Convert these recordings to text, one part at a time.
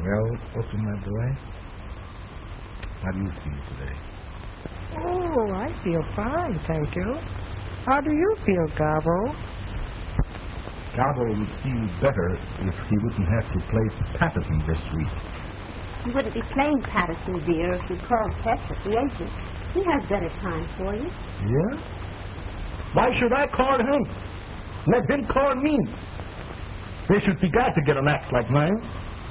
Well, Otto, my boy, how do you feel today? Oh, I feel fine, thank you. How do you feel, Gabbo? Gabbo would feel better if he wouldn't have to play Patterson this week. You wouldn't be playing Patterson, dear, if you called Petra, the agent. He has better time for you. Yeah? Why should I call him? Let him call me. They should be glad to get an act like mine.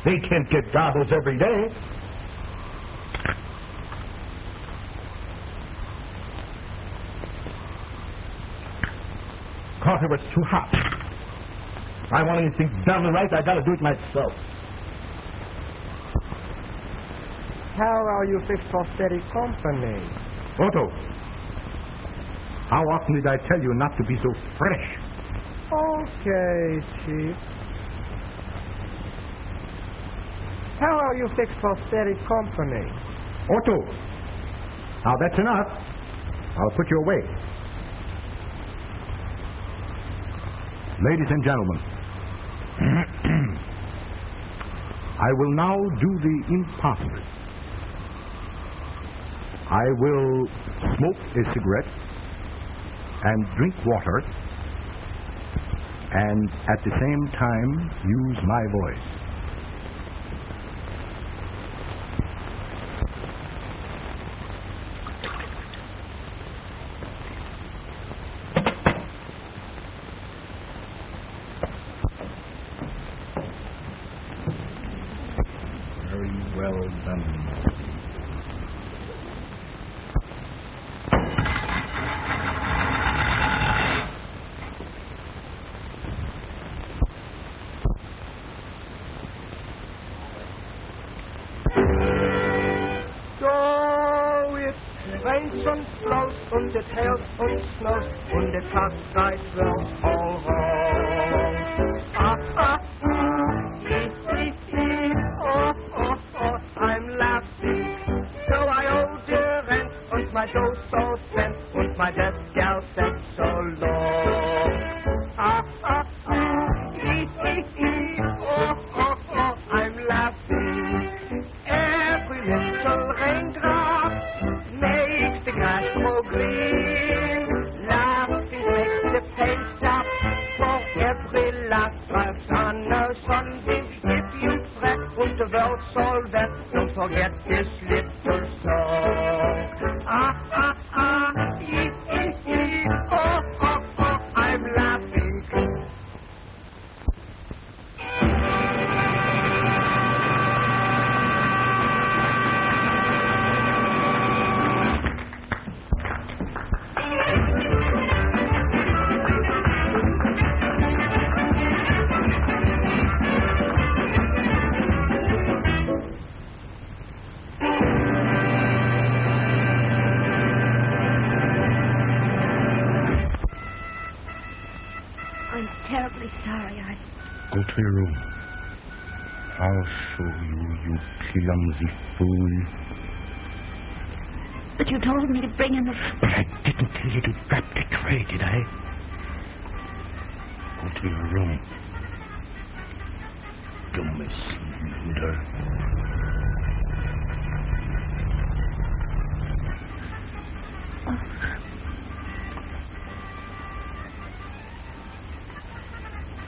They can't get Gabbos every day. Coffee was too hot. I want anything done right, I gotta do it myself. How are you fixed for steady company? Otto, how often did I tell you not to be so fresh? Okay, Chief. How are you fixed for steady company? Otto, now that's enough. I'll put you away. Ladies and gentlemen, I will now do the impossible. I will smoke a cigarette and drink water and at the same time use my voice. Very well done. Und bloß und it hails und snows und it casts night wells all wrong. Ah, ah, oh, oh, oh, I'm laughing. So I owe the rent und my dough so spent und my desk gal set so long. Ah, ah, oh, oh, oh, I'm laughing. Every little raindrop makes the grass grow green. Laughing makes the pain stop. For every laugh drives on a sunbeam. If you fret and the world's all wet, don't forget this little song. Ah, ah, ah, oh, oh, oh, I'm laughing. Terribly sorry. Go to your room. I'll show you, you clumsy fool. But you told me to bring in the... But I didn't tell you to drop the tray, did I? Go to your room. Dumb slender.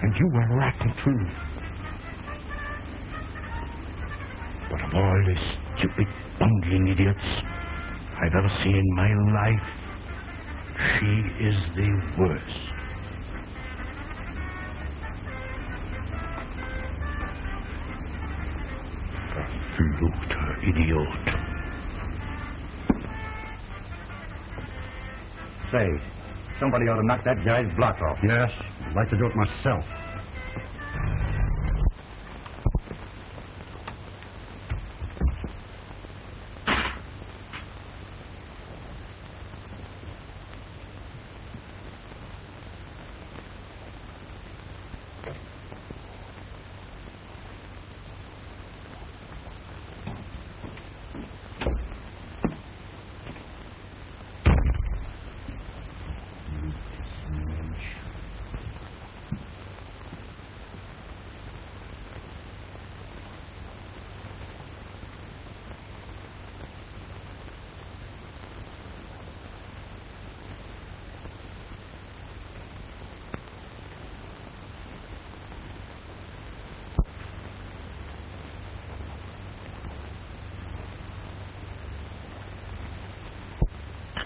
And you were rotten too. But of all the stupid, bungling idiots I've ever seen in my life, she is the worst. Verfluchter Idiot. Say, somebody ought to knock that guy's block off. Yes, I'd like to do it myself.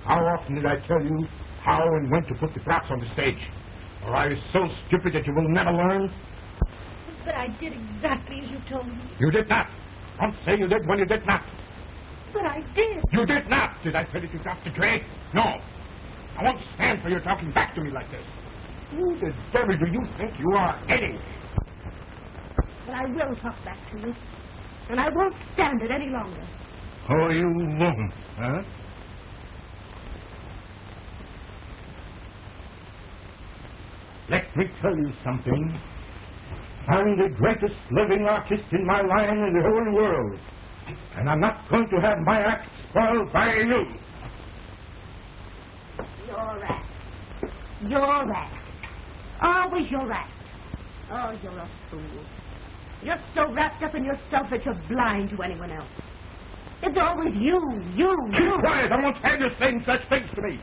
How often did I tell you how and when to put the props on the stage? Or are you so stupid that you will never learn? But I did exactly as you told me. You did not. Don't say you did when you did not. But I did. You did not. Did I tell you to drop the tray? No. I won't stand for you talking back to me like this. Who the devil do you think you are, Eddie? But I will talk back to you. And I won't stand it any longer. Oh, you won't, huh? Let me tell you something. I'm the greatest living artist in my line in the whole world. And I'm not going to have my act spoiled by you. Your act. Your act. Always your act. Oh, you're a fool. You're so wrapped up in yourself that you're blind to anyone else. It's always you. Keep quiet. I won't have you saying such things to me.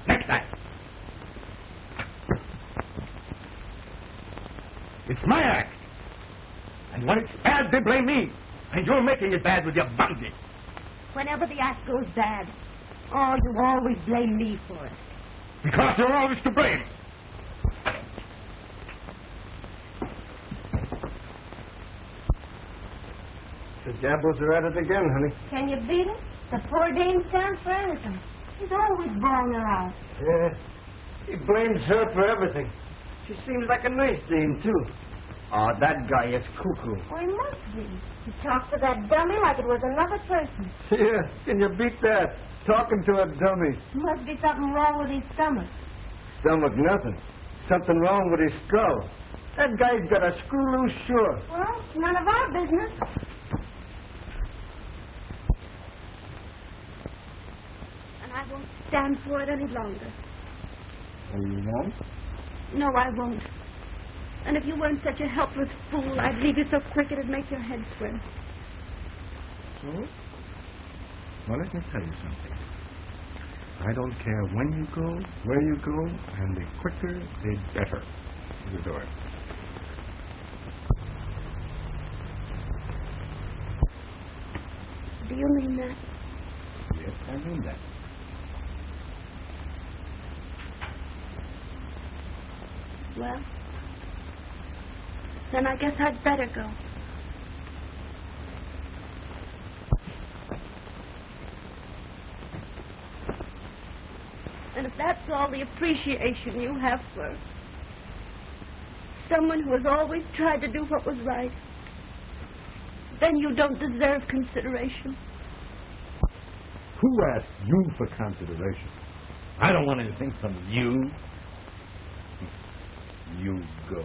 Next time. It's my act. And when it's bad, they blame me. And you're making it bad with your bungee. Whenever the act goes bad, oh, you always blame me for it. Because you're always to blame. The Gabbos are at it again, honey. Can you beat it? The poor dame stands for anything. He's always bawling her out. Yeah. He blames her for everything. She seems like a nice dame, too. Oh, that guy is cuckoo. Oh, he must be. He talks to that dummy like it was another person. Yeah, can you beat that? Talking to a dummy. Must be something wrong with his stomach. Stomach nothing. Something wrong with his skull. That guy's got a screw loose, sure. Well, it's none of our business. And I won't stand for it any longer. Oh, you won't? No, I won't. And if you weren't such a helpless fool, I'd leave you so quick it'd make your head swim. So? Well, let me tell you something. I don't care when you go, where you go, and the quicker, the better. To the door. Do you mean that? Yes, I mean that. Well, then I guess I'd better go. And if that's all the appreciation you have for someone who has always tried to do what was right, then you don't deserve consideration. Who asked you for consideration? I don't want anything from you. You go.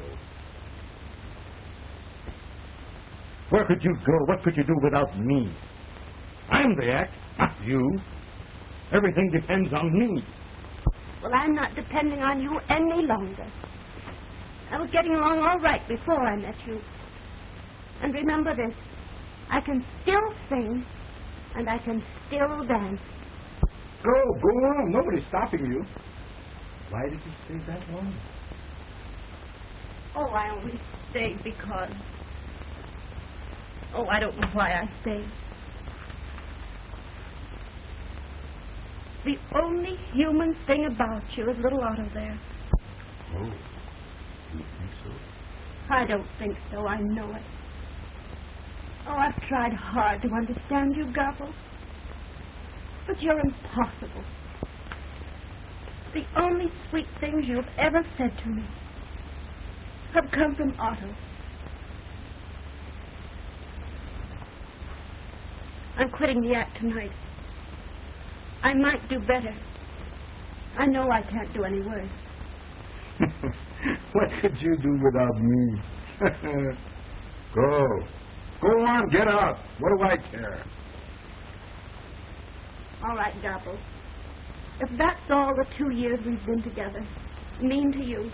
Where could you go? What could you do without me? I'm the act, not you. Everything depends on me. Well, I'm not depending on you any longer. I was getting along all right before I met you. And remember this, I can still sing, and I can still dance. Go on. Nobody's stopping you. Why did you stay that long? Oh, I only stayed because... Oh, I don't know why I stayed. The only human thing about you is little Otto there. Oh, you think so? I don't think so. I know it. Oh, I've tried hard to understand you, Gabbo. But you're impossible. The only sweet things you've ever said to me have come from Otto. I'm quitting the act tonight. I might do better. I know I can't do any worse. What could you do without me? Go. Go on, get out. What do I care? All right, Gabbo. If that's all the 2 years we've been together mean to you,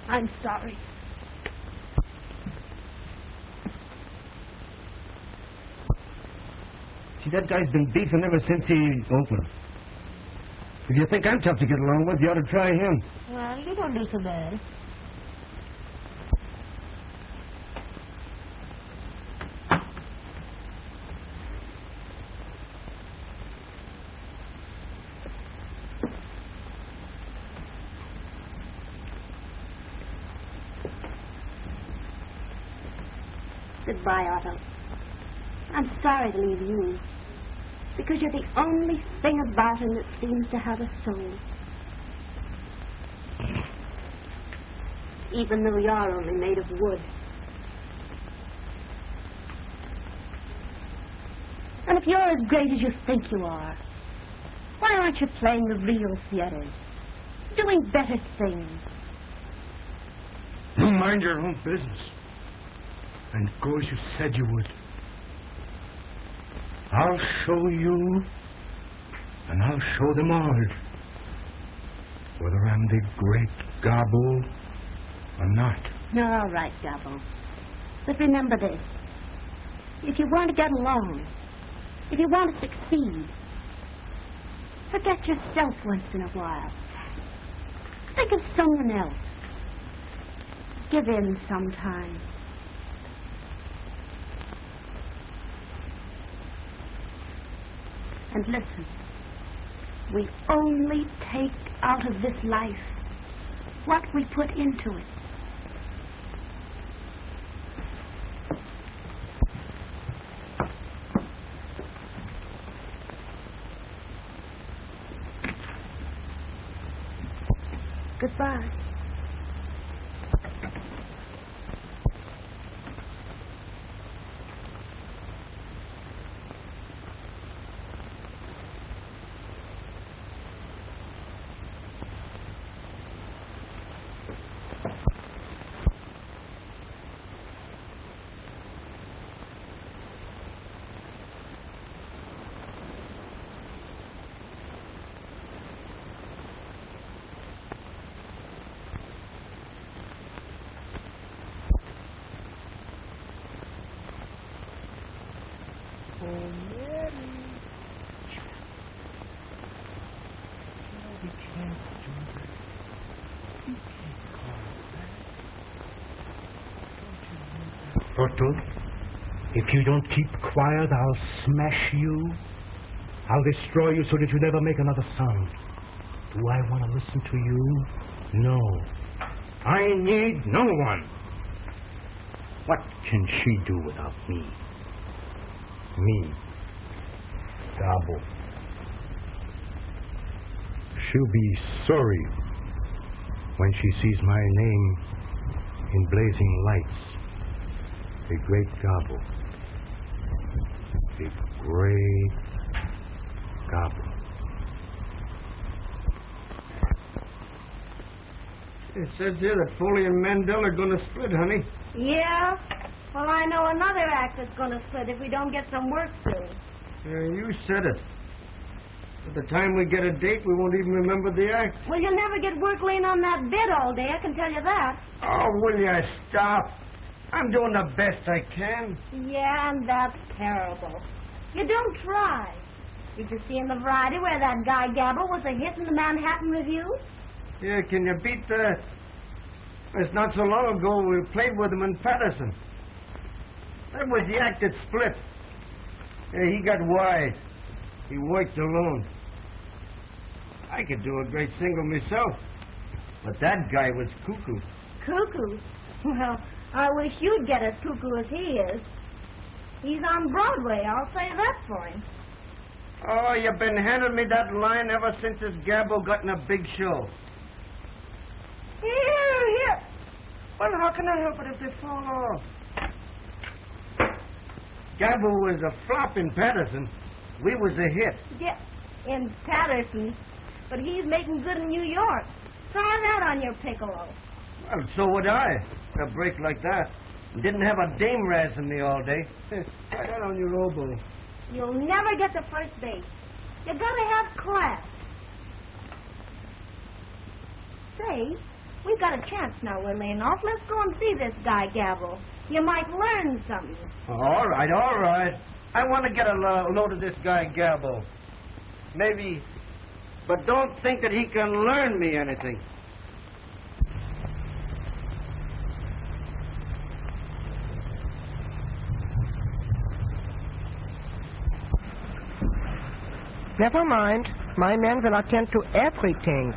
I'm sorry. See, that guy's been beefing ever since he opened. If you think I'm tough to get along with, you ought to try him. Well, you don't do so bad. Goodbye, Otto. I'm sorry to leave you, because you're the only thing about him that seems to have a soul. Even though you're only made of wood. And if you're as great as you think you are, why aren't you playing the real theaters? Doing better things? You mind your own business. And go as you said you would. I'll show you, and I'll show them all, whether I'm the great Gabbo or not. All right, Gabbo. But remember this. If you want to get along, if you want to succeed, forget yourself once in a while. Think of someone else. Give in sometime. And listen, we only take out of this life what we put into it. Goodbye. Otto, if you don't keep quiet, I'll smash you. I'll destroy you so that you never make another sound. Do I want to listen to you? No. I need no one. What can she do without me? Me, Gabbo. She'll be sorry when she sees my name in blazing lights. The great Gabbo. The great Gabbo. It says here that Foley and Mandel are going to split, honey. Yeah? Well, I know another act that's going to split if we don't get some work soon. You said it. By the time we get a date, we won't even remember the act. Well, you'll never get work laying on that bed all day, I can tell you that. Oh, will you stop? I'm doing the best I can. Yeah, and that's terrible. You don't try. Did you see in the Variety where that guy Gabbo was a hit in the Manhattan Review? Yeah, can you beat the... It's not so long ago we played with him in Patterson. That was the act that split. Yeah, he got wise. He worked alone. I could do a great single myself. But that guy was cuckoo. Cuckoo? Well, I wish you'd get as cuckoo as he is. He's on Broadway, I'll say that for him. Oh, you've been handing me that line ever since this Gabbo got in a big show. Here. Well, how can I help it if they fall off? Gabbo was a flop in Patterson. We was a hit. Yeah, in Patterson. But he's making good in New York. Try that on your piccolo. Well, so would I. A break like that. Didn't have a dame razzing me all day. Try that on your oboe. You'll never get to first base. You gotta have class. Say, we've got a chance now we're laying off. Let's go and see this guy, Gabbo. You might learn something. All right. I want to get a load of this guy, Gabbo. Maybe, but don't think that he can learn me anything. Never mind. My men will attend to everything.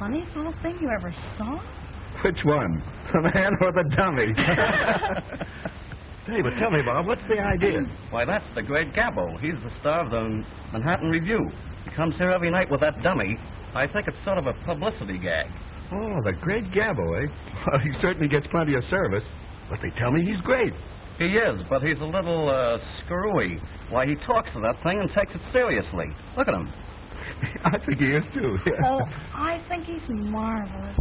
funniest little thing you ever saw? Which one? The man or the dummy? Hey, but tell me, Bob, what's the idea? Why, that's the great Gabbo. He's the star of the Manhattan Review. He comes here every night with that dummy. I think it's sort of a publicity gag. Oh, the great Gabbo, eh? Well, he certainly gets plenty of service. But they tell me he's great. He is, but he's a little, screwy. Why, he talks to that thing and takes it seriously. Look at him. I think he is, too. Yeah. Oh, I think he's marvelous.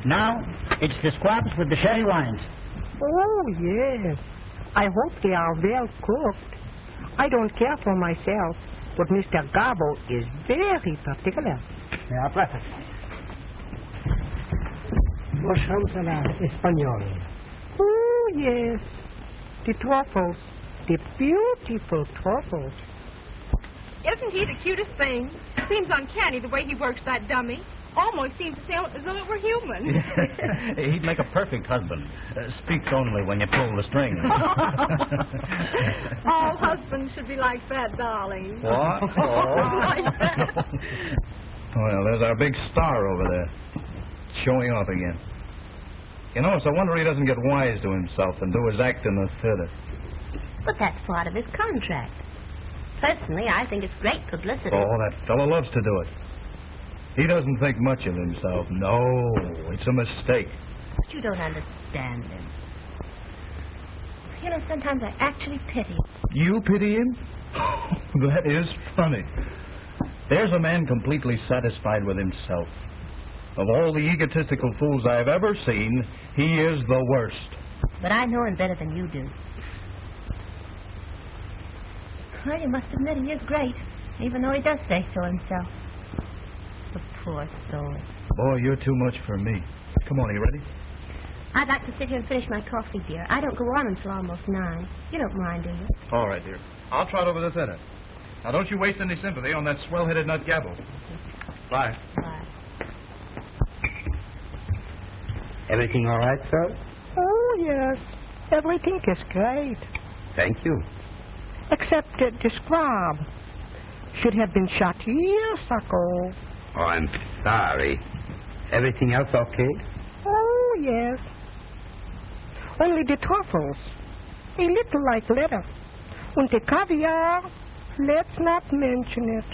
Now, it's the squabs with the sherry wines. Oh, yes. I hope they are well cooked. I don't care for myself, but Mr. Gabbo is very particular. Yeah, perfect. Mushroom salad español. Oh, yes. The truffles. The beautiful truffles. Isn't he the cutest thing? Seems uncanny the way he works that dummy. Almost seems to sound as though it were human. He'd make a perfect husband. Speaks only when you pull the string. All husbands should be like that, darling. What? Oh. Like that. Well, there's our big star over there. Showing off again. You know, it's a wonder he doesn't get wise to himself and do his act in the theater. But that's part of his contract. Personally, I think it's great publicity. Oh, that fellow loves to do it. He doesn't think much of himself. No, it's a mistake. But you don't understand him. You know, sometimes I actually pity him. You pity him? That is funny. There's a man completely satisfied with himself. Of all the egotistical fools I've ever seen, he is the worst. But I know him better than you do. Well, you must admit he is great, even though he does say so himself. The poor soul. Boy, you're too much for me. Come on, are you ready? I'd like to sit here and finish my coffee, dear. I don't go on until almost 9. You don't mind, do you? All right, dear. I'll trot over the theater. Now, don't you waste any sympathy on that swell-headed nut Gabbo. Bye. Bye. Everything all right, sir? Oh, yes. Everything is great. Thank you. Except the squab. Should have been shot years ago. Oh, I'm sorry. Everything else okay? Oh, yes. Only the truffles. A little like leather. And the caviar, let's not mention it.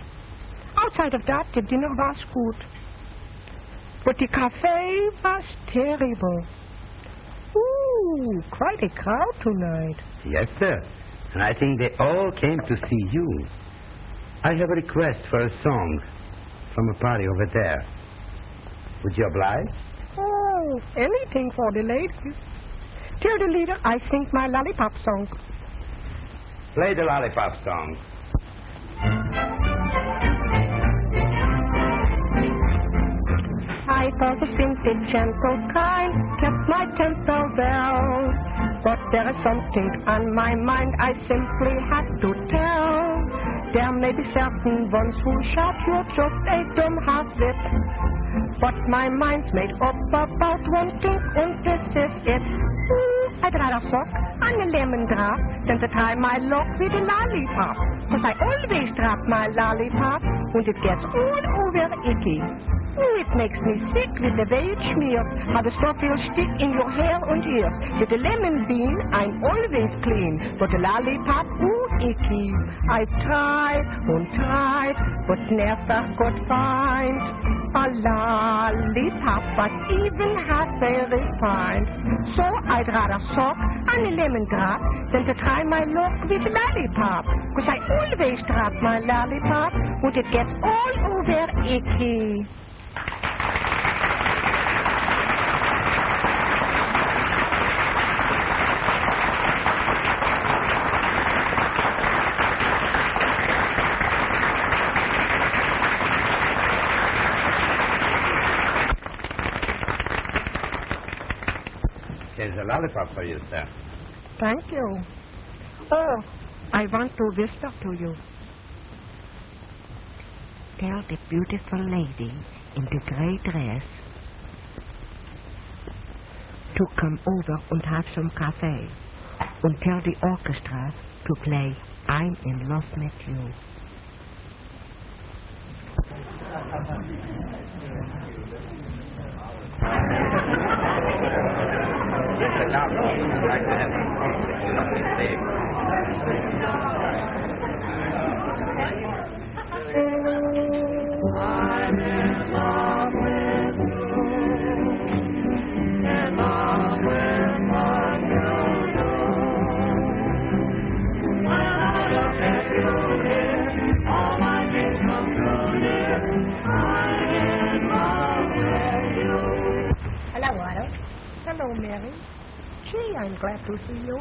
Outside of that, the dinner was good. But the cafe was terrible. Ooh, quite a crowd tonight. Yes, sir. And I think they all came to see you. I have a request for a song from a party over there. Would you oblige? Oh, anything for the ladies. Tell the leader I sing my lollipop song. Play the lollipop song. I was a simple, gentle kind, kept my temper well. But there is something on my mind I simply have to tell. There may be certain ones who shout you're just a dumb half-wit. But my mind's made up about one thing, and this is it. I'd rather suck on a lemon drop than to tie my lock with a lollipop. 'Cause I always drop my lollipop when it gets all over icky. It makes me sick with the way it smears, how the stuff will stick in your hair and ears. With the lemon bean, I'm always clean, but the lollipop, ooh, icky. I've tried and tried, but never could find a lollipop was even halfway refined. So I'd rather suck on a lemon drop than to try my luck with a lollipop. 'Cause I always drop my lollipop when it gets all over icky. There's a lollipop for you, sir. Thank you. Oh, I want to whisper to you. Tell the beautiful lady in the gray dress to come over and have some cafe. And tell the orchestra to play I'm in Love with You. Hello, Otto. Hello, Mary. Gee, I'm glad to see you.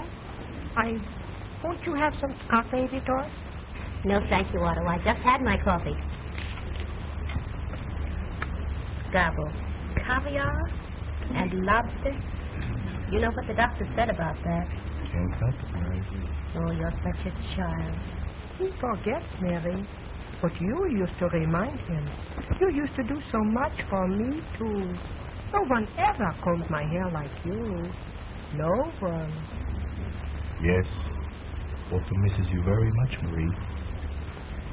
Won't you have some coffee with us? No, thank you, Otto. I just had my coffee. Gabbo, caviar and lobster. You know what the doctor said about that. Can't help it, Mary. Oh, you're such a child. He forgets, Mary. But you used to remind him. You used to do so much for me, too. No one ever combed my hair like you. No one. Yes. Otto misses you very much, Marie.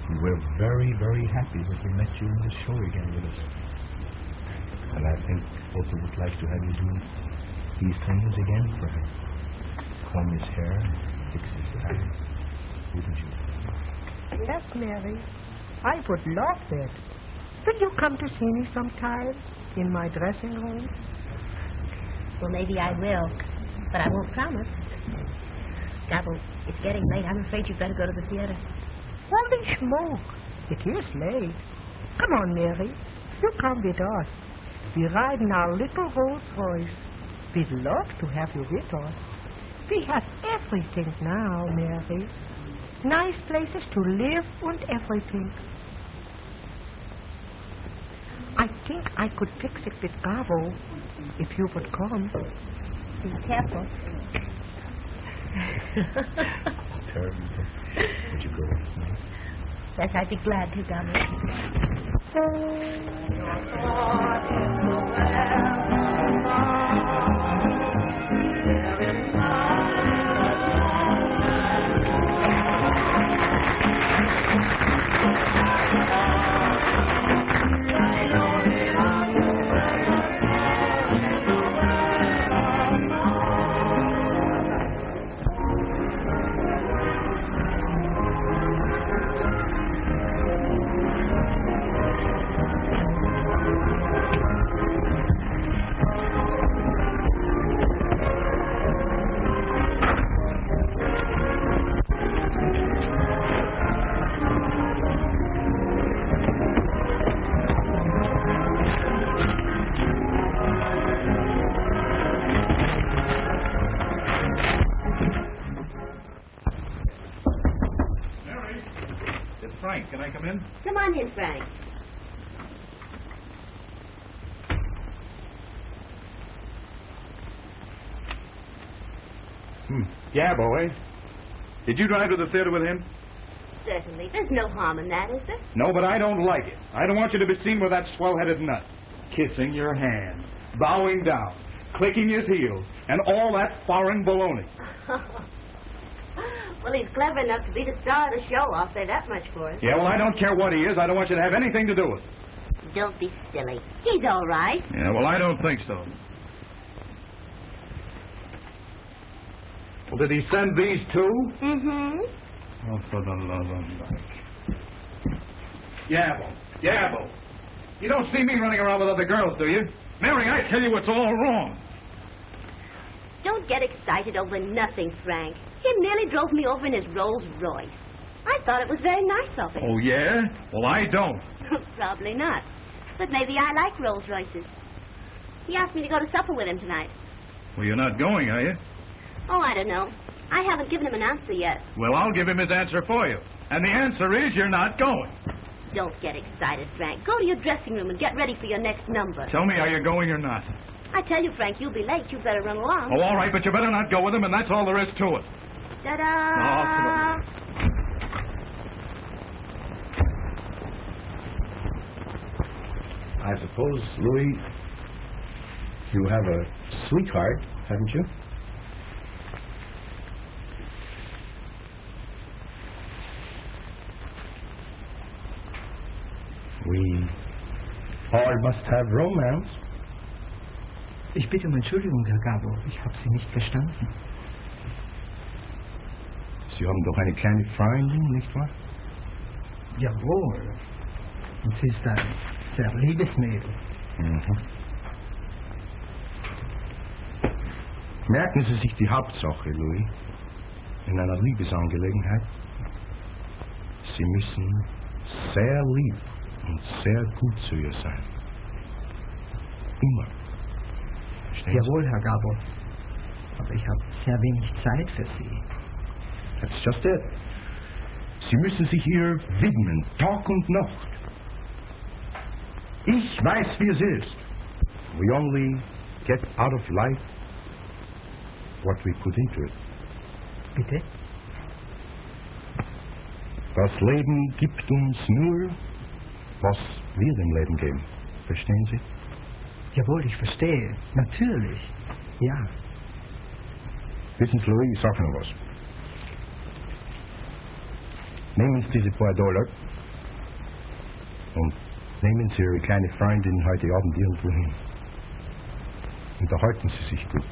We were very, very happy that we met you in the show again with us. And I think Otto would like to have you do these things again for him. Comb his hair, fix his tie. Wouldn't you? Yes, Mary. I would love that. Will you come to see me sometime in my dressing room? Well, maybe I will, but I won't promise. Gabbo, it's getting late. I'm afraid you'd better go to the theater. Holy smoke. It is late. Come on, Mary. You come with us. We ride in our little Rolls Royce. We'd love to have you with us. We have everything now, Mary. Nice places to live and everything. I think I could fix it with Gabbo if you would come. Be careful. Terrible. Would you go with me? Yes, I'd be glad to, Frank, can I come in? Come on in, Frank. Gabbo, eh? Did you drive to the theater with him? Certainly. There's no harm in that, is there? No, but I don't like it. I don't want you to be seen with that swell-headed nut. Kissing your hand, bowing down, clicking his heels, and all that foreign baloney. Well, he's clever enough to be the star of the show. I'll say that much for him. Yeah, well, I don't care what he is. I don't want you to have anything to do with it. Don't be silly. He's all right. Yeah, well, I don't think so. Well, did he send these too? Mm-hmm. Oh, for the love of Mike. Gabbo. You don't see me running around with other girls, do you? Mary, I tell you it's all wrong. Don't get excited over nothing, Frank. He merely drove me over in his Rolls Royce. I thought it was very nice of him. Oh, yeah? Well, I don't. Probably not. But maybe I like Rolls Royces. He asked me to go to supper with him tonight. Well, you're not going, are you? Oh, I don't know. I haven't given him an answer yet. Well, I'll give him his answer for you. And the answer is you're not going. Don't get excited, Frank. Go to your dressing room and get ready for your next number. Tell me, are you going or not? I tell you, Frank, you'll be late. You better run along. Oh, all right, but you better not go with him, and that's all there is to it. Ta-da! Oh, come on. I suppose, Louis, you have a sweetheart, haven't you? We all must have romance. Ich bitte um Entschuldigung, Herr Gabbo. Ich habe Sie nicht verstanden. Sie haben doch eine kleine Freundin, nicht wahr? Jawohl. Und sie ist ein sehr liebes Mädel. Mhm. Merken Sie sich die Hauptsache, Louis, in einer Liebesangelegenheit. Sie müssen sehr lieb und sehr gut zu ihr sein. Immer. Jawohl, Herr Gabbo. Aber ich habe sehr wenig Zeit für Sie. That's just it. Sie müssen sich ihr widmen, Tag und Nacht. Ich weiß, wie es ist. We only get out of life what we put into it. Bitte? Das Leben gibt uns nur, was wir dem Leben geben. Verstehen Sie? Jawohl, ich verstehe. Natürlich. Ja. Wissen Sie, Louis, ich sag noch was. Nehmen Sie diese paar $, und nehmen Sie Ihre kleine Freundin heute Abend irgendwo hin. Unterhalten Sie sich gut.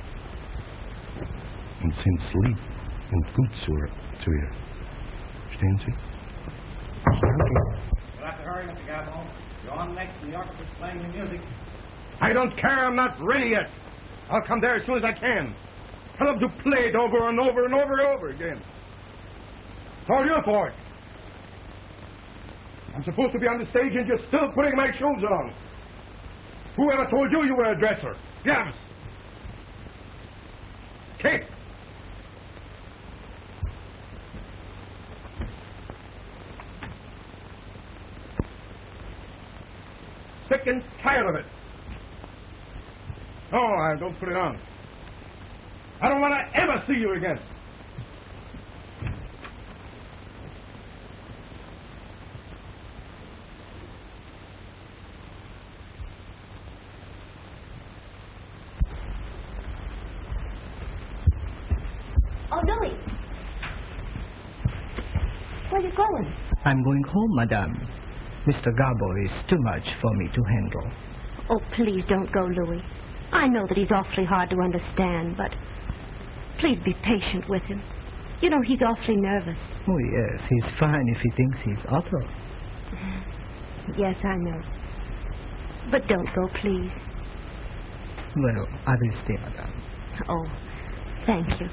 Und sind lieb und gut zu ihr. Verstehen Sie? We'll have to hurry, Mr. Gabbo. You're on next, and the orchestra's playing the music. I don't care. I'm not ready yet. I'll come there as soon as I can. Tell them to play it over and over and over and over again. It's all your fault. I'm supposed to be on the stage and you're still putting my shoes on. Whoever told you you were a dresser? Yes. Kick. Sick and tired of it. No, I don't put it on. I don't want to ever see you again. Oh, Louis. Where are you going? I'm going home, Madame. Mr. Gabbo is too much for me to handle. Oh, please don't go, Louis. I know that he's awfully hard to understand, but please be patient with him. You know, he's awfully nervous. Oh, yes, he's fine if he thinks he's Otto. Yes, I know. But don't go, please. Well, I will stay, Madame. Oh, thank you.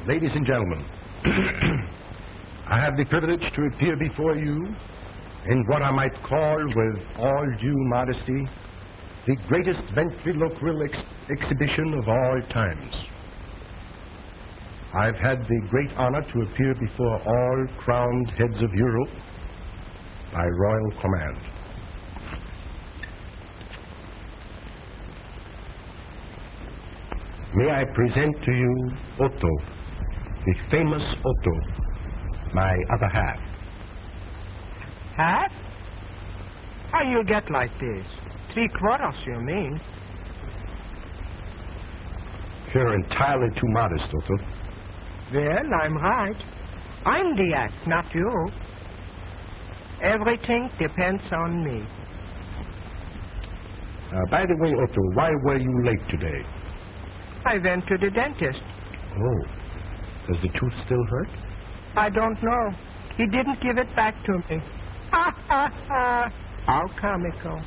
Ladies and gentlemen, I have the privilege to appear before you in what I might call, with all due modesty, the greatest ventriloquial exhibition of all times. I've had the great honor to appear before all crowned heads of Europe by royal command. May I present to you Otto, the famous Otto, my other half. Half? How you get like this? 3/4, you mean? You're entirely too modest, Otto. Well, I'm right. I'm the act, not you. Everything depends on me. By the way, Otto, why were you late today? I went to the dentist. Oh. Does the tooth still hurt? I don't know. He didn't give it back to me. Ha, ha, ha. How comical.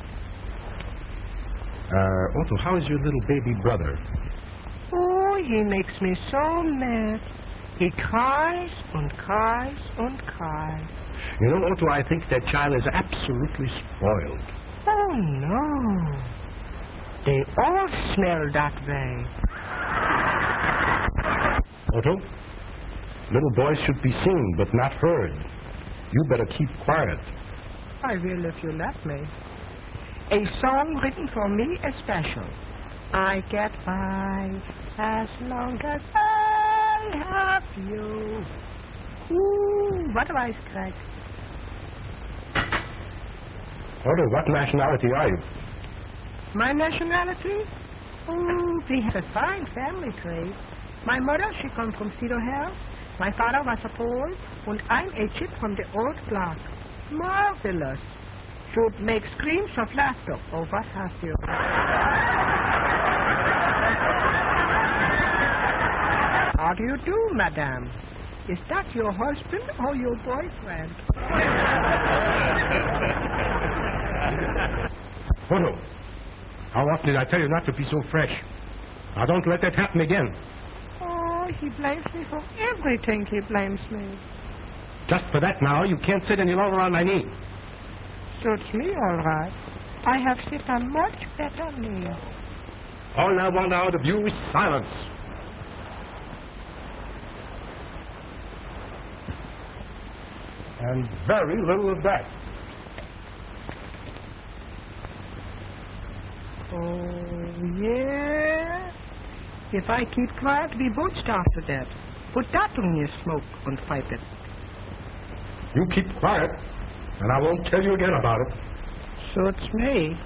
Otto, how is your little baby brother? Oh, he makes me so mad. He cries and cries and cries. You know, Otto, I think that child is absolutely spoiled. Oh, no. They all smell that way. Otto, little boys should be seen but not heard. You better keep quiet. I will if you let me. A song written for me especial. I get by as long as I have you. Ooh, what a wisecrack. Otto, what nationality are you? My nationality? Oh, we have a fine family tree. My mother, she comes from Cedar Hill. My father was a Pole, and I'm a chip from the old block. Marvelous. Should make screams of laughter. Oh, what have you? How do you do, madame? Is that your husband or your boyfriend? Otto, how often did I tell you not to be so fresh? Now, don't let that happen again. Oh, he blames me for everything. He blames me. Just for that now, you can't sit any longer on my knee. Suits me all right. I have sit on much better knee. All I want out of you is silence. And very little of that. Oh, yeah? If I keep quiet, we both starve to death. Put that in your smoke and pipe it. You keep quiet, and I won't tell you again about it. Suits me.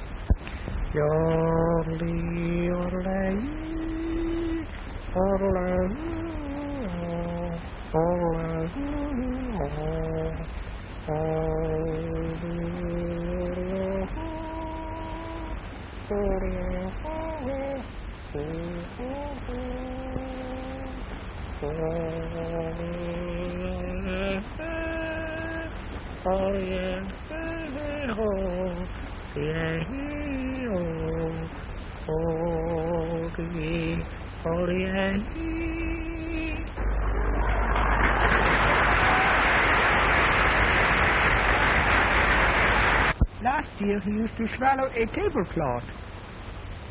Last year he used to swallow a tablecloth.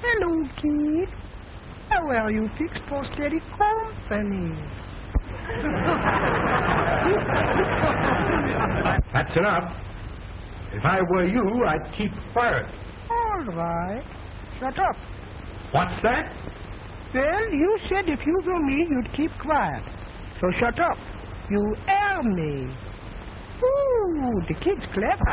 Hello, kid. How are you fixed for steady company? That's enough. If I were you, I'd keep quiet. All right. Shut up. What's that? Well, you said if you were me, you'd keep quiet. So shut up. You air me. Ooh, the kid's clever.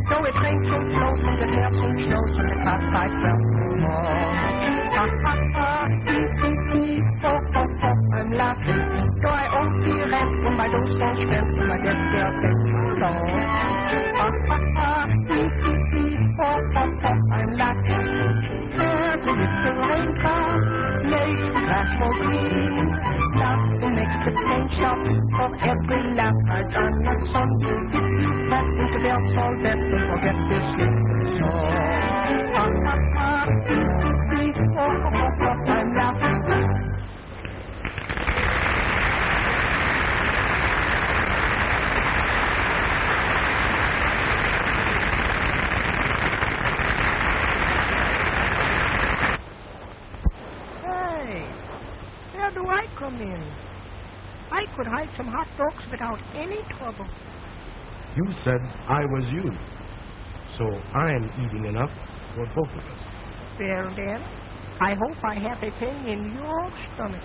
So it rains and flows and it hails and snows and the clouds like well more. Ha ha ha, hee hee hee, ho ho ho, I'm laughing. Though I owe the rent and my dose won't spend and I get there too long. Ha ha ha, hee hee hee, ho ho ho, I'm laughing. Every little raindrop makes the grass more green. Laughing makes the paint shop for every laugh I done my son. If you pat into the all that don't forget this little song. Ha ha ha, hee hee hee, ho ho ho, I'm laughing. Where do I come in? I could hide some hot dogs without any trouble. You said I was you. So I'm eating enough for both of us. Well then, I hope I have a thing in your stomach.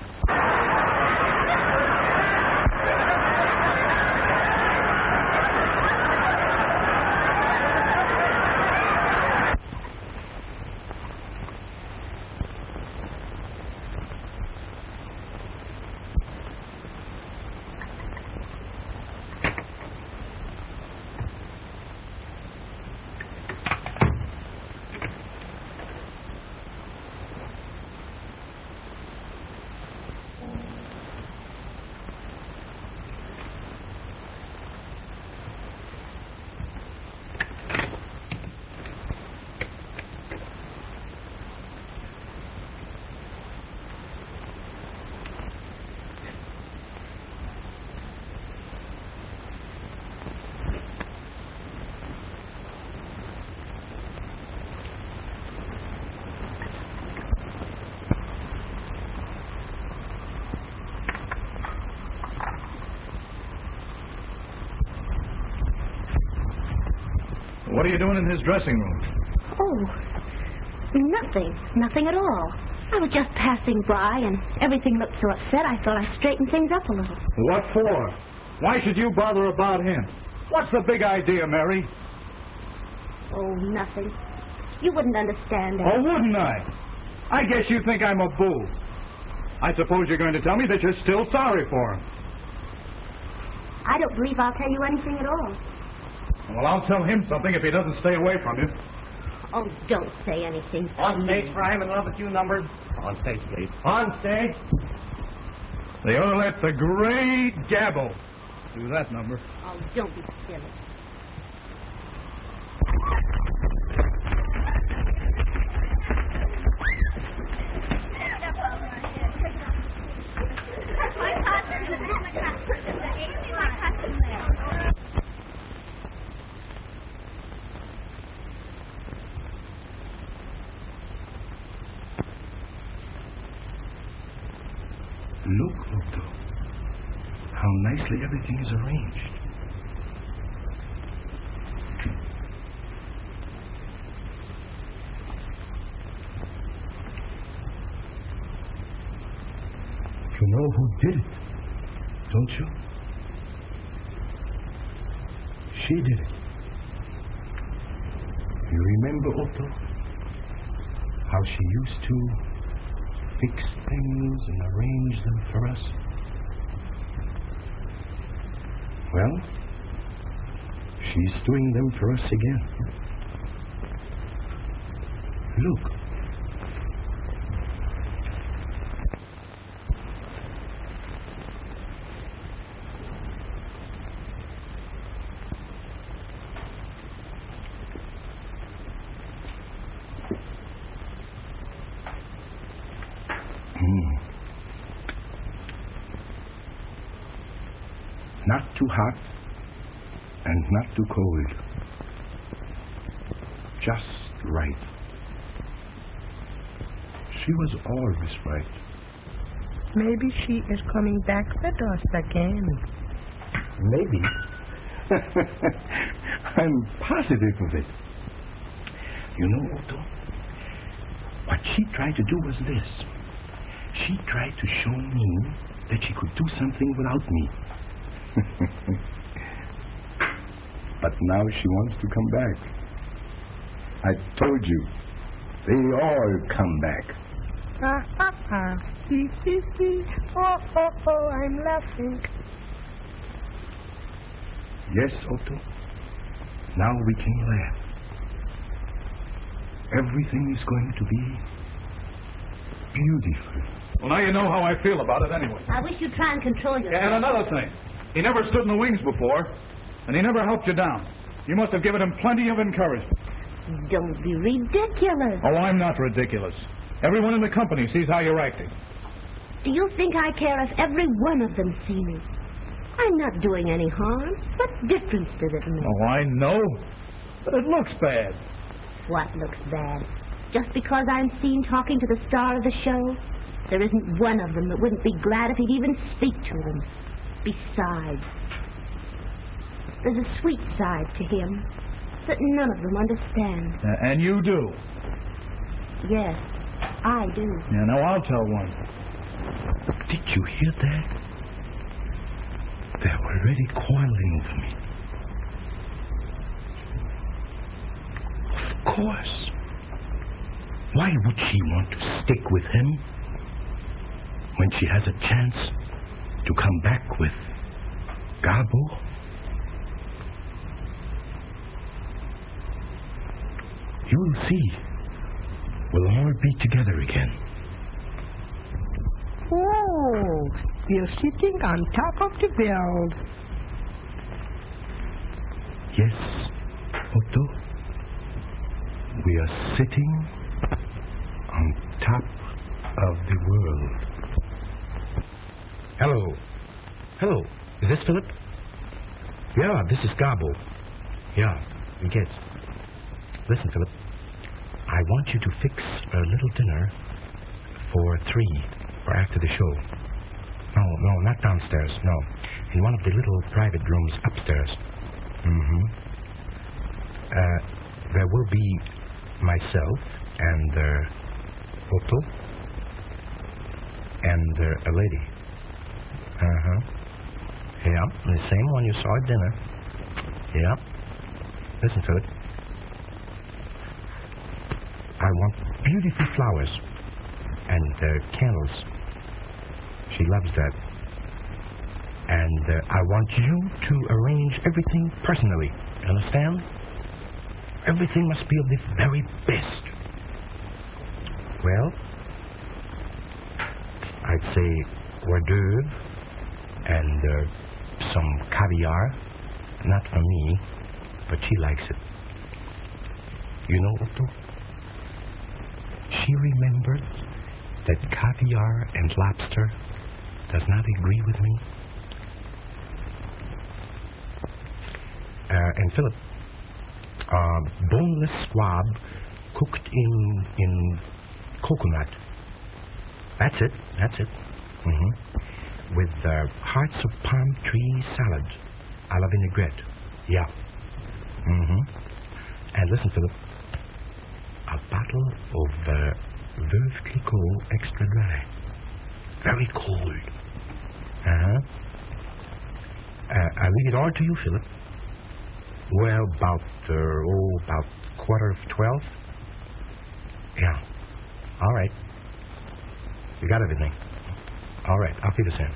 What are you doing in his dressing room? Oh, nothing at all. I was just passing by, and everything looked so upset, I thought I'd straighten things up a little. What for? Why should you bother about him? What's the big idea, Mary? Oh, nothing. You wouldn't understand that. Oh, wouldn't I? I guess you think I'm a fool. I suppose you're going to tell me that you're still sorry for him. I don't believe I'll tell you anything at all. Well, I'll tell him something if he doesn't stay away from you. Oh, don't say anything. On stage for I'm in love with you numbers. On stage, please. On stage. They ought to let the great Gabbo do that number. Oh, don't be silly. Look, Otto, how nicely everything is arranged. You know who did it, don't you? She did it. You remember, Otto, how she used to fix things and arrange them for us? Well, she's doing them for us again. Look. Not too hot and not too cold. Just right. She was always right. Maybe she is coming back with us again. Maybe. I'm positive of it. You know, Otto, what she tried to do was this. She tried to show me that she could do something without me. But now she wants to come back. I told you, they all come back. Hee, hee, hee. Oh, I'm laughing. Yes, Otto, now we can laugh. Everything is going to be beautiful. Well, now you know how I feel about it anyway. I wish you'd try and control yourself. And another thing. He never stood in the wings before, and he never helped you down. You must have given him plenty of encouragement. Don't be ridiculous. Oh, I'm not ridiculous. Everyone in the company sees how you're acting. Do you think I care if every one of them see me? I'm not doing any harm. What difference does it make? Oh, I know. But it looks bad. What looks bad? Just because I'm seen talking to the star of the show? There isn't one of them that wouldn't be glad if he'd even speak to them. Besides, there's a sweet side to him that none of them understand. And you do? Yes, I do. Yeah, now I'll tell one. Did you hear that? They're already quarreling over me. Of course. Why would she want to stick with him when she has a chance to come back with Gabbo? You'll see. We'll all be together again. Oh, we're sitting on top of the world. Yes, Otto. We are sitting on top of the world. Hello. Hello. Is this Philip? Yeah, this is Gabbo. Yeah, yes. Listen, Philip. I want you to fix a little dinner for 3 for after the show. No, not downstairs. No. In one of the little private rooms upstairs. Mm-hmm. There will be myself and Otto and a lady. Uh-huh. Yeah, the same one you saw at dinner. Yeah. Listen, Philip. I want beautiful flowers and candles. She loves that. And I want you to arrange everything personally. Understand? Everything must be of the very best. Well, I'd say hors d'oeuvre and some caviar. Not for me, but she likes it. You know, Otto? She remembered that caviar and lobster does not agree with me. And Philip, boneless squab cooked in coconut. That's it. Mm-hmm. With hearts of palm tree salad a la vinaigrette. Yeah. Mm-hmm. And listen, Philip, a bottle of Veuve Clicquot extra dry. Very cold. Uh-huh. I leave it all to you, Philip. Well, about 11:15. Yeah. All right. You got everything. All right. I'll feed us in.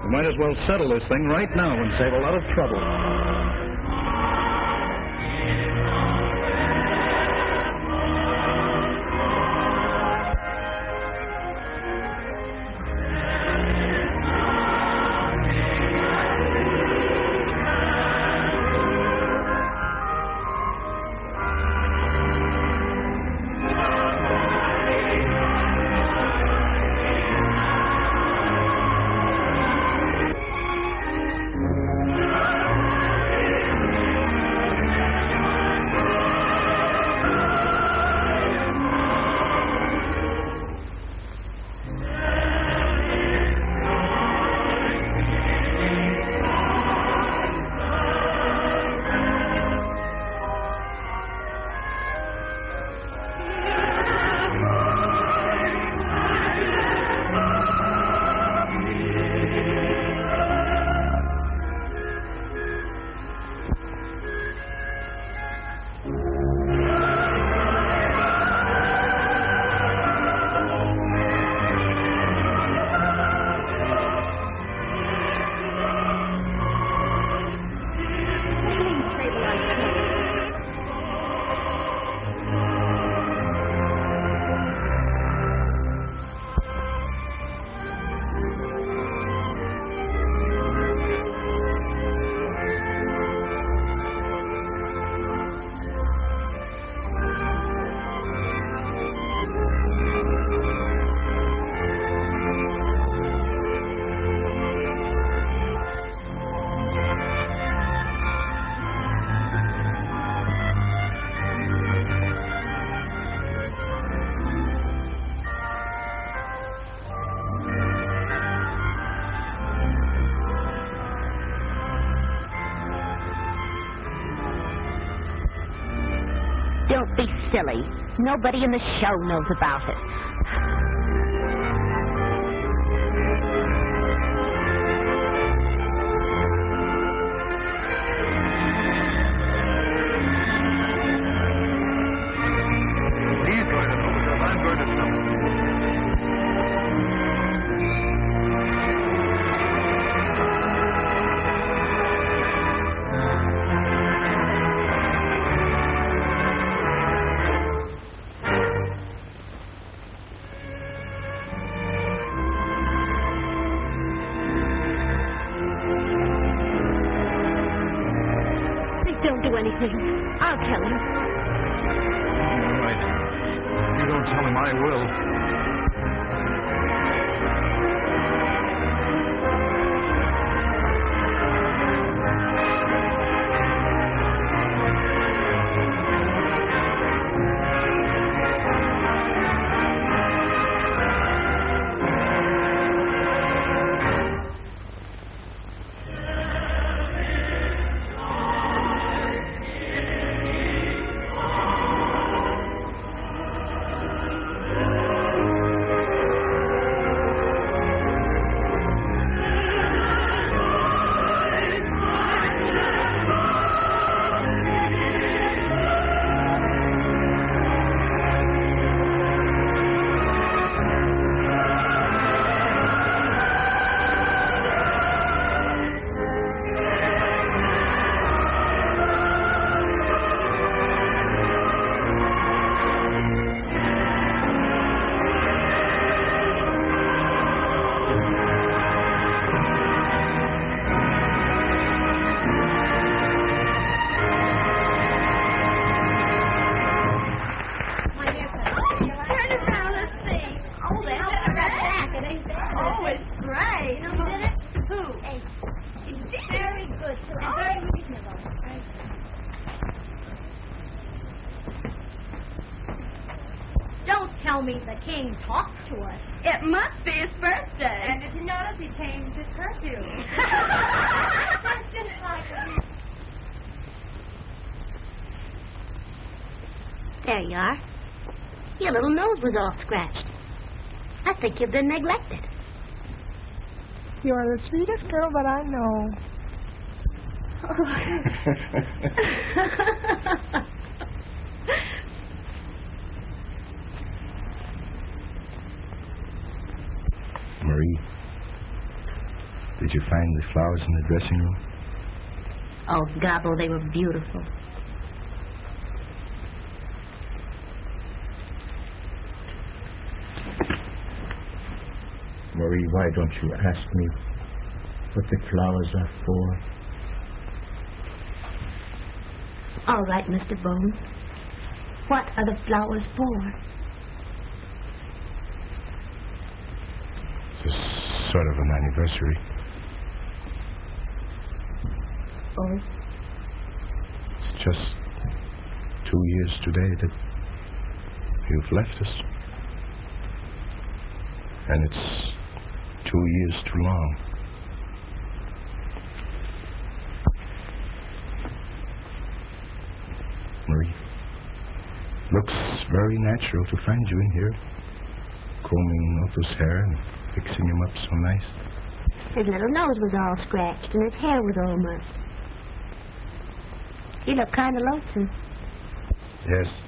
Might as well settle this thing right now and save a lot of trouble. Don't be silly. Nobody in the show knows about it. He's going to know because I'm going to tell him. Don't do anything. I'll tell him. All right. You don't tell him, I will. Tell me the king talked to us. It must be his birthday. And did you notice he changed his perfume? That's just like him. There you are. Your little nose was all scratched. I think you've been neglected. You're the sweetest girl that I know. Marie, did you find the flowers in the dressing room? Oh, Gabbo, they were beautiful. Marie, why don't you ask me what the flowers are for? All right, Mr. Bone. What are the flowers for? It's sort of an anniversary. Oh? It's just 2 years today that you've left us. And it's 2 years too long. Marie, looks very natural to find you in here, combing Otto's hair and fixing him up so nice. His little nose was all scratched and his hair was all mussed. He looked kind of lonesome. Yes.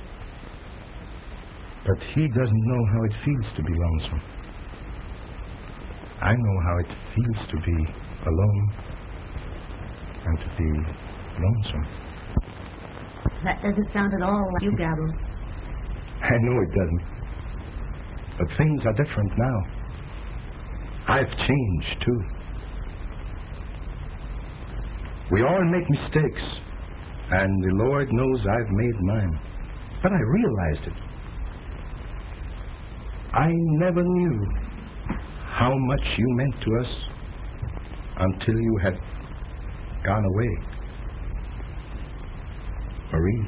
But he doesn't know how it feels to be lonesome. I know how it feels to be alone and to be lonesome. That doesn't sound at all like you, Gabbo. I know it doesn't. But things are different now. I've changed, too. We all make mistakes, and the Lord knows I've made mine. But I realized it. I never knew how much you meant to us until you had gone away. Marie,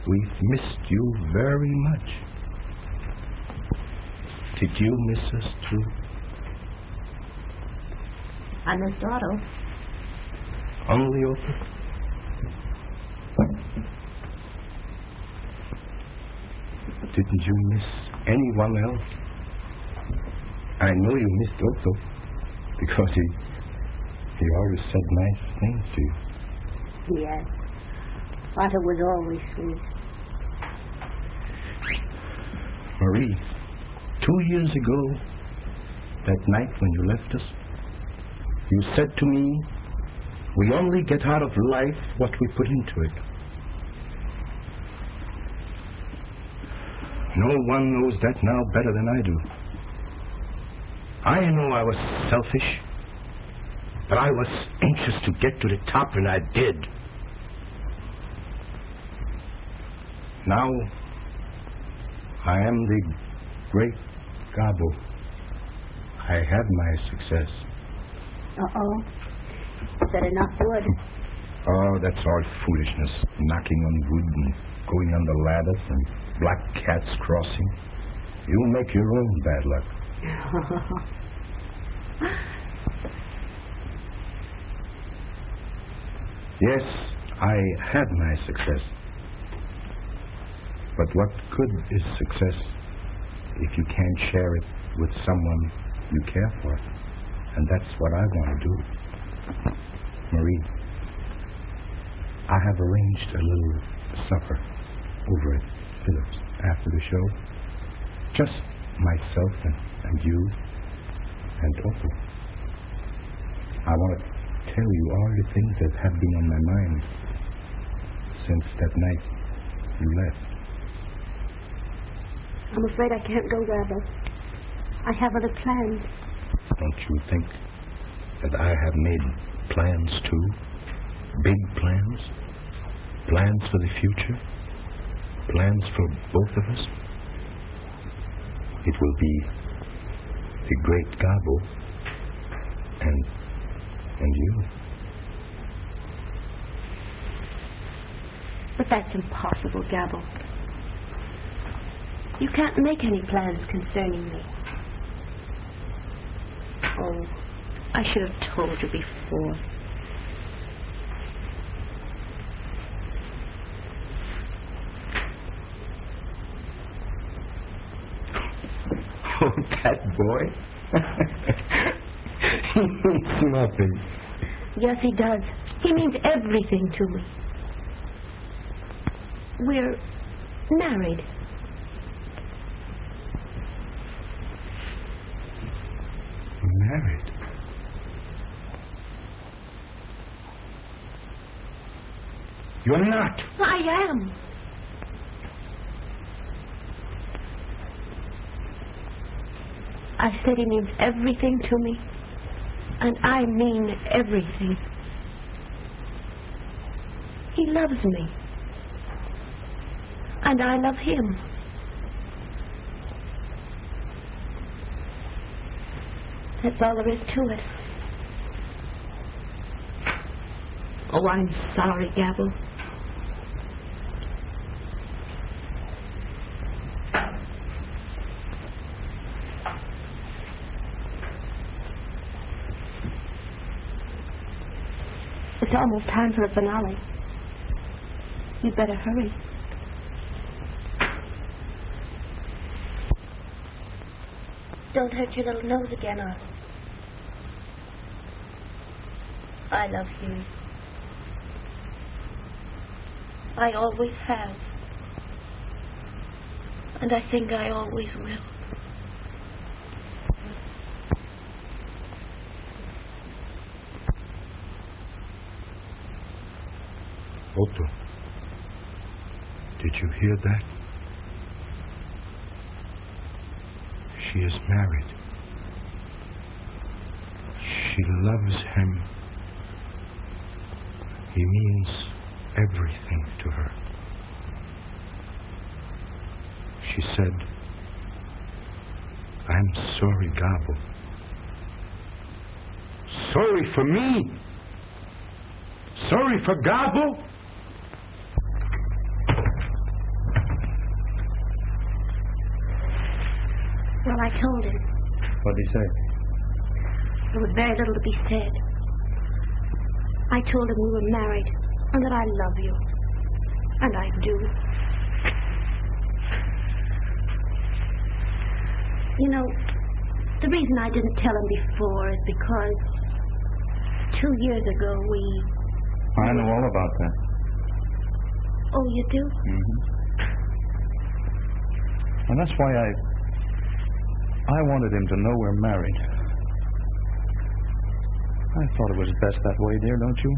we've missed you very much. Did you miss us too? I missed Otto. Only Otto? Didn't you miss anyone else? I know you missed Otto, because he always said nice things to you. Yes. Otto was always sweet. Marie, 2 years ago, that night when you left us, you said to me, we only get out of life what we put into it. No one knows that now better than I do. I know I was selfish, but I was anxious to get to the top, and I did. Now, I am the great Gabbo. I have my success. Uh-oh. Is that enough wood? Oh, that's all foolishness. Knocking on wood and going on the ladders and black cats crossing. You make your own bad luck. Yes, I had my success. But what good is success if you can't share it with someone you care for? And that's what I want to do. Marie, I have arranged a little supper over at Phillips after the show. Just myself and you and Otto. I want to tell you all the things that have been on my mind since that night you left. I'm afraid I can't go, Gabbo. I have other plans. Don't you think that I have made plans too? Big plans? Plans for the future? Plans for both of us? It will be the great Gabbo and you. But that's impossible, Gabbo. You can't make any plans concerning me. Oh, I should have told you before. Oh, that boy. He means nothing. Yes, he does. He means everything to me. We're married. Married? You're not. I am. I said he means everything to me, and I mean everything. He loves me, and I love him. That's all there is to it. Oh, I'm sorry, Gabbo. It's almost time for the finale. You'd better hurry. Don't hurt your little nose again, Otto. I love you. I always have. And I think I always will. Otto, did you hear that? She is married. She loves him. He means everything to her. She said, I'm sorry, Gabbo. Sorry for me? Sorry for Gabbo? Well, I told him. What'd he say? There was very little to be said. I told him we were married and that I love you. And I do. You know, the reason I didn't tell him before is because 2 years ago I know all about that. Oh, you do? Mm-hmm. And that's why I wanted him to know we're married. I thought it was best that way, dear, don't you?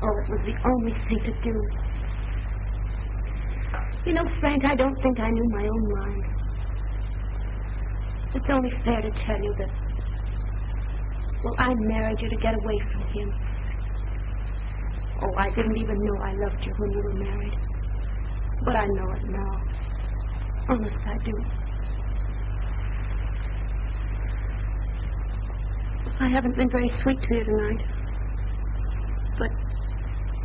Oh, it was the only thing to do. You know, Frank, I don't think I knew my own mind. It's only fair to tell you that, well, I married you to get away from him. Oh, I didn't even know I loved you when we were married. But I know it now. Honest, I do. I haven't been very sweet to you tonight. But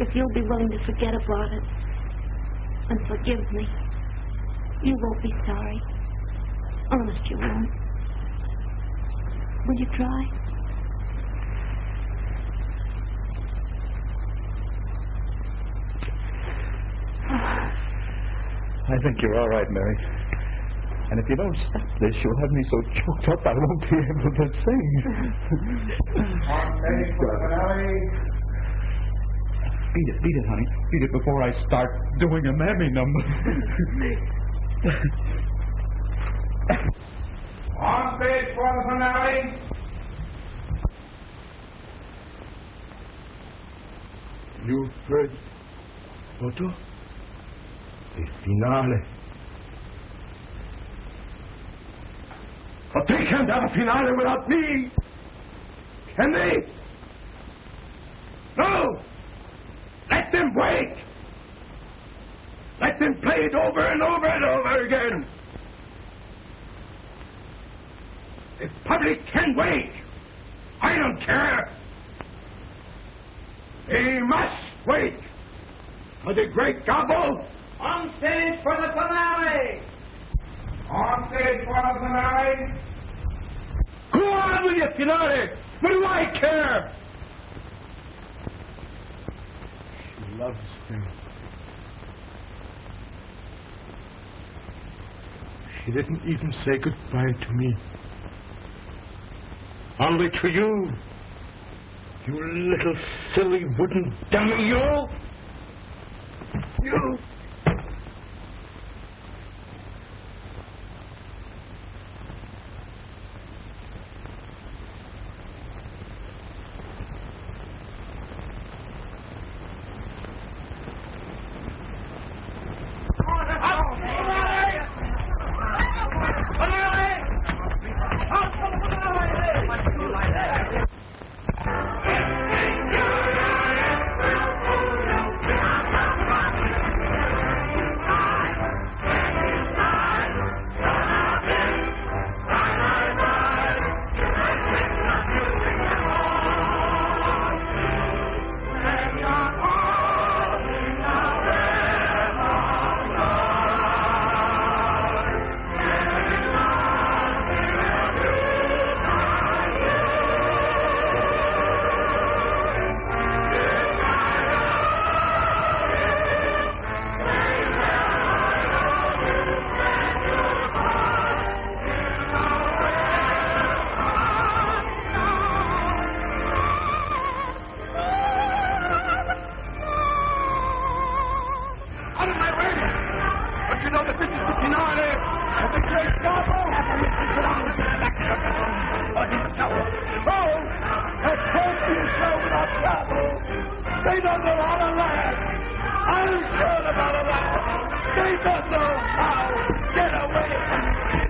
if you'll be willing to forget about it and forgive me, you won't be sorry. Honest, you won't. Will you try? I think you're all right, Mary. And if you don't stop this, you'll have me so choked up I won't be able to sing. Beat it, honey. Beat it before I start doing a mammy number. On stage for the finale. You've heard, Otto? The finale. But they can't have a finale without me. Can they? No! Let them wait! Let them play it over and over and over again. The public can wait. I don't care. They must wait for the great Gabbo. On stage for the finale. On stage for the finale. Go on with your finale. What do I care? She loves me. She didn't even say goodbye to me. Only to you. You little silly wooden dummy, you! You! They don't know how to laugh. I'm sure they're not allowed. They don't know how. Get away from me.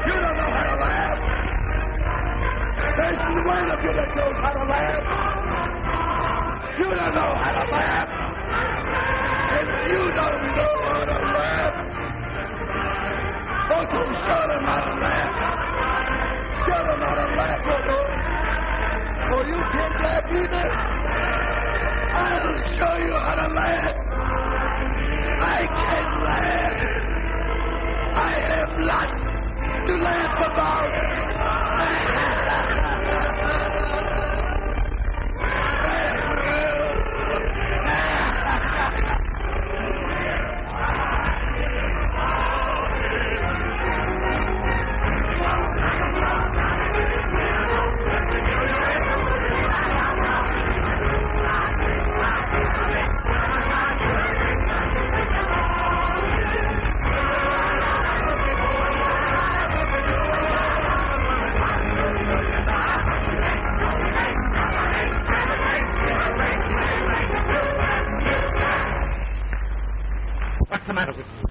You don't know how to laugh. There's one of you that knows how to laugh. You don't know how to laugh. And you don't know how to laugh. Don't you show them how to laugh. Show them how to laugh, Otto. Oh, you can't laugh either. I will show you how to laugh. I can laugh. I have lots to laugh about. matter with you?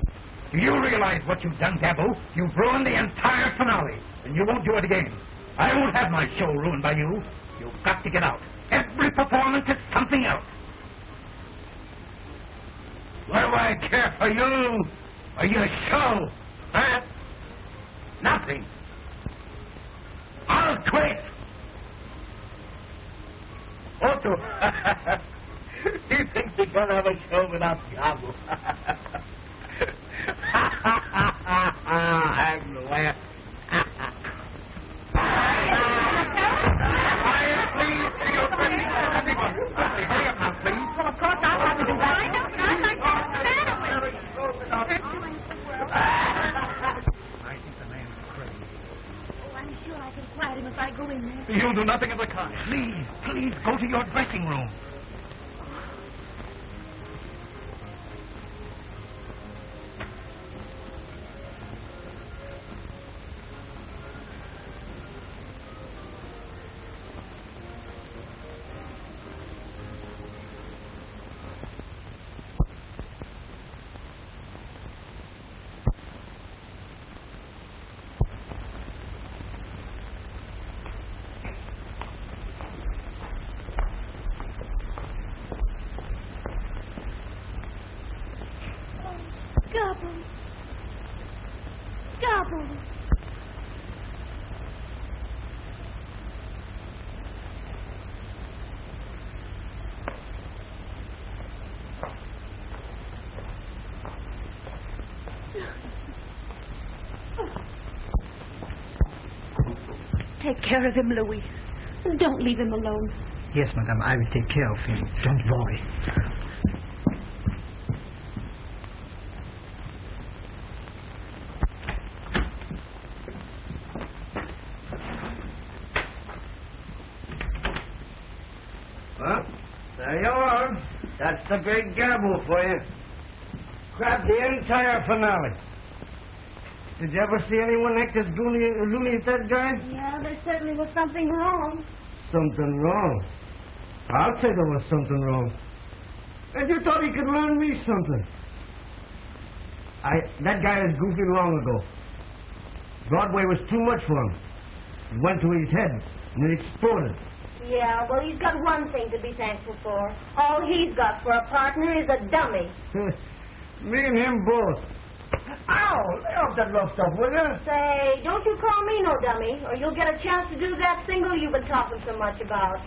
Do you realize what you've done, Gabbo? You've ruined the entire finale, and you won't do it again. I won't have my show ruined by you. You've got to get out. Every performance is something else. What do I care for you or your show? Huh? Nothing. I'll quit. Otto, he thinks he can have a show without Gabbo. I'm glad. Please, hurry up now, please. Well, of course, I'll have to find out, but I'd like to I think the man's crazy. Oh, I'm sure I can quiet him if I go in there. You'll do nothing of the kind. Please, go to your dressing room. Gabbo. Gabbo. Take care of him, Louis. Don't leave him alone. Yes, madame, I will take care of him. Don't worry. Well, there you are. That's the big Gabbo for you. Grabbed the entire finale. Did you ever see anyone act as loony as that guy? Yeah, there certainly was something wrong. Something wrong. I'll say there was something wrong. And you thought he could learn me something. That guy was goofy long ago. Broadway was too much for him. It went to his head, and it exploded. Yeah, well, he's got one thing to be thankful for. All he's got for a partner is a dummy. Me and him both. Ow! Lay off that rough stuff, will you? Say, don't you call me no dummy, or you'll get a chance to do that single you've been talking so much about.